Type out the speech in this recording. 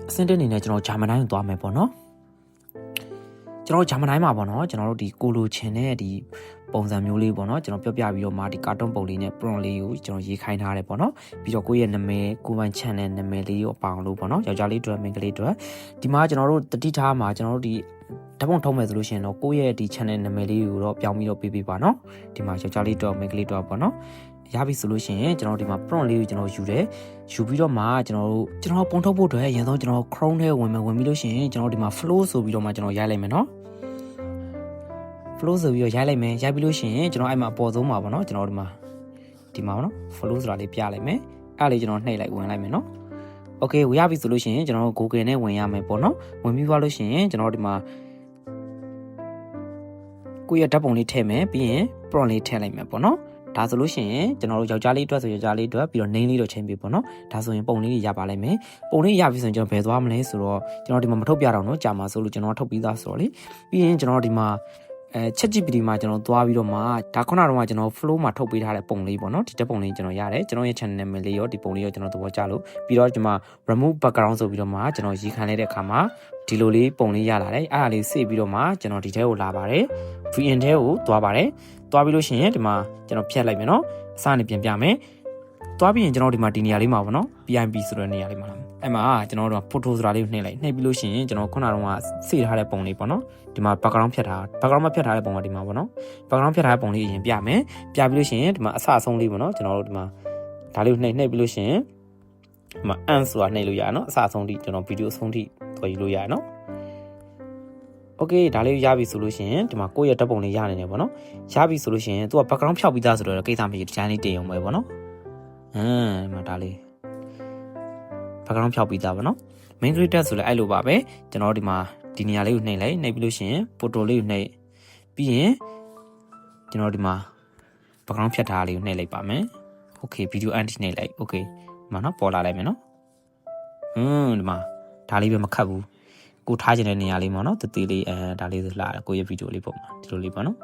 အစင်းတဲ့အနေနဲ့ကျွန်တော်ဂျာမန်တိုင်းကိုသွားမယ်ပေါ့နော်ကျွန်တော်ဂျာမန်တိုင်းမှာပေါ့နော်ကျွန်တော်တို့ဒီကိုလိုချင်တဲ့ဒီပုံစံမျိုးလေးပေါ့နော်ကျွန်တော်ပြောပြပြီးတော့မှဒီကာတွန်းပုံလေးနဲ့ prompt လေးကိုကျွန်တော်ရေးခိုင်းထားတယ်ပေါ့နော်ပြီးတော့ကိုယ့်ရဲ့နာမည်ကိုယ်ပိုင် channel နာမည်လေးကိုအပေါင်းလို့ပေါ့နော်ယောက်ျားလေးတွေ့မိန်းကလေးတွေ့ဒီမှာကျွန်တော်တို့တတိထားမှာကျွန်တော်တို့ဒီဓာတ်ပုံထုတ်မယ်ဆိုလို့ရှိရင်တော့ကိုယ့်ရဲ့ဒီ channel နာမည်လေးကိုတော့ပြောင်းပြီးတော့ပေးပါနော်ဒီမှာယောက်ျားလေးတွေ့မိန်းကလေးတွေ့ပေါ့နော်ရပြီဆိုလို့ရှိရင်ကျွန်တော်ဒီမှာ prompt လေးကိုကျွန်တော်ယူတယ်ယူပြီးတော့မှကျွန်တော်ပုံထုတ်ဖို့အတွက်အရင်ဆုံးကျွန်တော် Chrome ထဲဝင်ပြီးလို့ရှိရင်ကျွန်တော်ဒီမှာ flow ဆိုပြီးတော့မှကျွန်တော်ရိုက်လိုက်မယ်နော် flow ဆိုပြီးတော့ရိုက်လိုက်မယ်ရိုက်ပြီးလို့ရှိရင်ကျွန်တော်အဲ့မှာအပေါ်ဆုံးမှာပေါ့နော်ကျွန်တော်ဒီမှာပေါ့နော် flow ဆိုတာလေးပြလိုက်မယ်အဲ့လေးကျွန်တော်နှိပ်လိုက်ဝင်လိုက်မယ်နော် okay ရပြီဆိုလို့ရှိရင်ကျွန်တော် Google နဲ့ဝင်ရမယ်ပေါ့နော်ဝင်ပြီးသွားလို့ရှိရင်ကျွန်တော်ဒီမှာကိုယ့်ရဲ့ဓာတ်ပုံလေးထည့်မယ်ပြီးရင် prompt လေးထည့်လိုက်မယ်ပေါ့နော်ဒါဆိုလို့ရှိရင်ကျွန်တော်တို့ယောက်ျားလေးအတွက်ဆိုယောက်ျားလေးအတွက်ပြီးတော့ name လေးတော့ချင်းပြပေါ့နော်ဒါဆိုရင်ပုံလေးတွေရပါလိမ့်မယ်ပုံလေးရပြီဆိုရင်ကျွန်တော်ဘယ်သွားမလဲဆိုတော့ကျွန်တော်ဒီမှာမထုတ်ပြတော့နော်ကြာမှာဆိုလို့ကျွန်တော်ထုတ်ပြီးသားဆိုတော့လေပြီးရင်ကျွန်တော်ဒီမှာချက်ကြည့်ပြီးဒီမှာကျွန်တော်သွားပြီးတော့မှဒါခုနကတော့ကျွန်တော် flow မှာထုတ်ပေးထားတဲ့ပုံလေးပေါ့နော်ဒီတက်ပုံလေးကျွန်တော်ရတယ်ကျွန်တော်ရဲ့ channel name လေးရောဒီပုံလေးရောကျွန်တော်သဘောကျလို့ပြီးတော့ဒီမှာ remove background ဆိုပြီးတော့မှကျွန်တော်ရေးခံလိုက်တဲ့အခါမှာဒီလိုလေးပုံလေးရလာတယ်အဲ့ဒါလေးစေ့ပြီးတော့မှကျွန်တော်ဒီထဲကိုလာပါတယ် VN ထဲကိုသွားပါတယ်သွားပြီးလို့ရှိရင်ဒီမှာကျွန်တော်ဖြတ်လိုက်မယ်နော်အစနေပြန်ပြမယ်သွားပြီးရင်ကျွန်တော်ဒီမှာဒီနေရာလေးမှာပေါ့နော် PIP ဆိုတဲ့နေရာလေးမှာအဲ့မှာကျွန်တော်တို့ photo ဆိုတာလေးကိုနှိပ်လိုက်နှိပ်ပြီးလို့ရှိရင်ကျွန်တော်ခုနကတော့စေ့ထားတဲ့ပုံလေးပေါ့နော်ဒီမှာ background ဖြတ်ထား background မှာဖြတ်ထားတဲ့ပုံကဒီမှာပေါ့နော် background ဖြတ်ထားတဲ့ပုံလေးအရင်ပြမယ်ပြပြီးလို့ရှိရင်ဒီမှာအစအဆုံးလေးပေါ့နော်ကျွန်တော်တို့ဒီမှာဒါလေးကိုနှိပ်ပြီးလို့ရှိရင်ဒီမှာ and ဆိုတာနှိပ်လို့ရနော်အစအဆုံးထိကျွန်တော်ဗီဒီယိုအဆုံးထိတွေ့ယူလို့ရနော်okay ဒါလေးရပြီဆိုလို့ရှိရင်ဒီမှာကိုယ့်ရဲ့ဓာတ်ပုံလေးရနေတယ်ပေါ့နော်ရပြီဆိုလို့ရှိရင်သူက background ဖြောက်ပြီးသားဆိုတော့ကိစ္စမရှိဒီဇိုင်းလေးတင်အောင်ပဲပေါ့နော်ဒီမှာဒါလေး background ဖြောက်ပြီးသားပေါ့နော် main creator ဆိုလဲအဲ့လိုပါပဲကျွန်တော်ဒီမှာဒီနေရာလေးကိုနှိပ်လိုက်နှိပ်ပြီးလို့ရှိရင် photo လေးကိုနှိပ်ပြီးရင်ကျွန်တော်ဒီမှာ background ဖြတ်ထားလေးကိုနှိပ်လိုက်ပါမယ် okay video anti နှိပ်လိုက် okay ဒီမှာနော်ပေါ်လာလိုက်မယ်နော်ဒီမှာဒါလေးပဲမခတ်ဘူးကိုထားချင်တဲ့နေရာလေးပေါ့နော်တသေးလေးဒါလေးဆိုလာကိုရဲ့ဗီဒီယိုလေးပုံမှာဒီလိုလေးပေါ့နော်